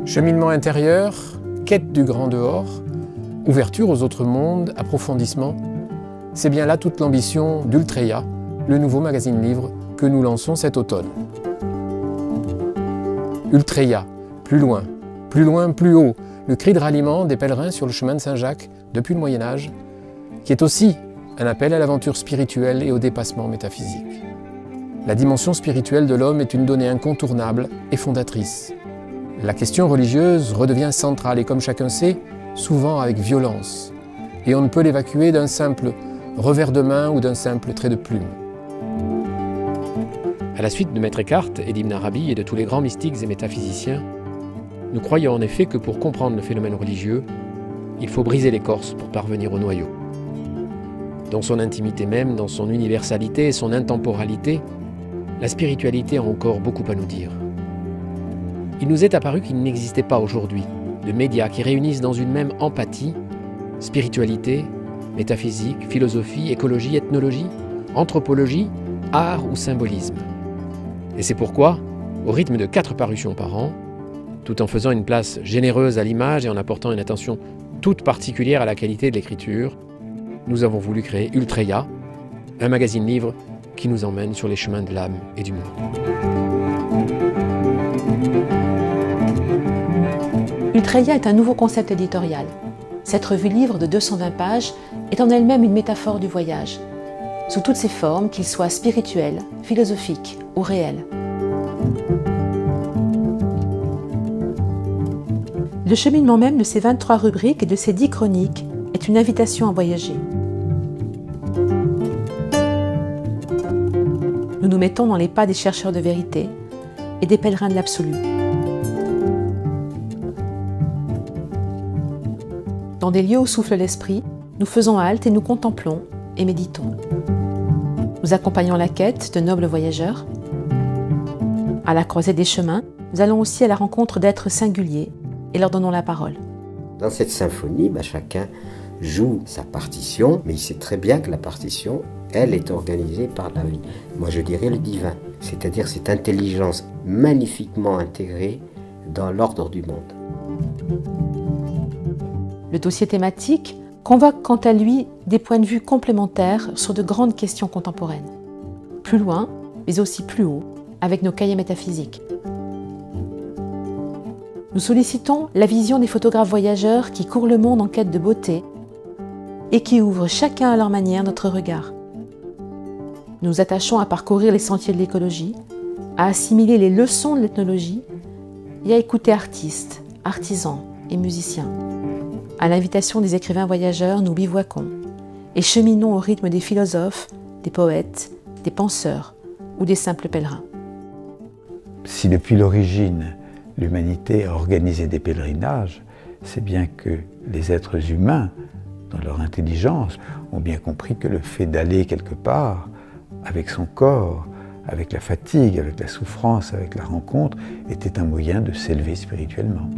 Cheminement intérieur, quête du grand dehors, ouverture aux autres mondes, approfondissement, c'est bien là toute l'ambition d'Ultreya, le nouveau magazine livre que nous lançons cet automne. Ultreya, plus loin, plus haut, le cri de ralliement des pèlerins sur le chemin de Saint-Jacques depuis le Moyen-Âge, qui est aussi un appel à l'aventure spirituelle et au dépassement métaphysique. La dimension spirituelle de l'homme est une donnée incontournable et fondatrice. La question religieuse redevient centrale et, comme chacun sait, souvent avec violence. Et on ne peut l'évacuer d'un simple revers de main ou d'un simple trait de plume. À la suite de Maître Eckhart et d'Ibn Arabi et de tous les grands mystiques et métaphysiciens, nous croyons en effet que pour comprendre le phénomène religieux, il faut briser l'écorce pour parvenir au noyau. Dans son intimité même, dans son universalité et son intemporalité, la spiritualité a encore beaucoup à nous dire. Il nous est apparu qu'il n'existait pas aujourd'hui de médias qui réunissent dans une même empathie spiritualité, métaphysique, philosophie, écologie, ethnologie, anthropologie, art ou symbolisme. Et c'est pourquoi, au rythme de 4 parutions par an, tout en faisant une place généreuse à l'image et en apportant une attention toute particulière à la qualité de l'écriture, nous avons voulu créer Ultreya, un magazine livre qui nous emmène sur les chemins de l'âme et du monde. Ultreya est un nouveau concept éditorial. Cette revue livre de 220 pages est en elle-même une métaphore du voyage, sous toutes ses formes, qu'ils soient spirituels, philosophiques ou réels. Le cheminement même de ces 23 rubriques et de ces 10 chroniques est une invitation à voyager. Nous nous mettons dans les pas des chercheurs de vérité et des pèlerins de l'absolu. Dans des lieux où souffle l'esprit, nous faisons halte et nous contemplons et méditons. Nous accompagnons la quête de nobles voyageurs. À la croisée des chemins, nous allons aussi à la rencontre d'êtres singuliers et leur donnons la parole. Dans cette symphonie, chacun joue sa partition, mais il sait très bien que la partition, elle, est organisée par la vie. Moi, je dirais le divin, c'est-à-dire cette intelligence magnifiquement intégrée dans l'ordre du monde. Le dossier thématique convoque quant à lui des points de vue complémentaires sur de grandes questions contemporaines. Plus loin, mais aussi plus haut, avec nos cahiers métaphysiques. Nous sollicitons la vision des photographes voyageurs qui courent le monde en quête de beauté et qui ouvrent chacun à leur manière notre regard. Nous nous attachons à parcourir les sentiers de l'écologie, à assimiler les leçons de l'ethnologie et à écouter artistes, artisans et musiciens. À l'invitation des écrivains voyageurs, nous bivouaquons et cheminons au rythme des philosophes, des poètes, des penseurs ou des simples pèlerins. Si depuis l'origine, l'humanité a organisé des pèlerinages, c'est bien que les êtres humains, dans leur intelligence, ont bien compris que le fait d'aller quelque part, avec son corps, avec la fatigue, avec la souffrance, avec la rencontre, était un moyen de s'élever spirituellement.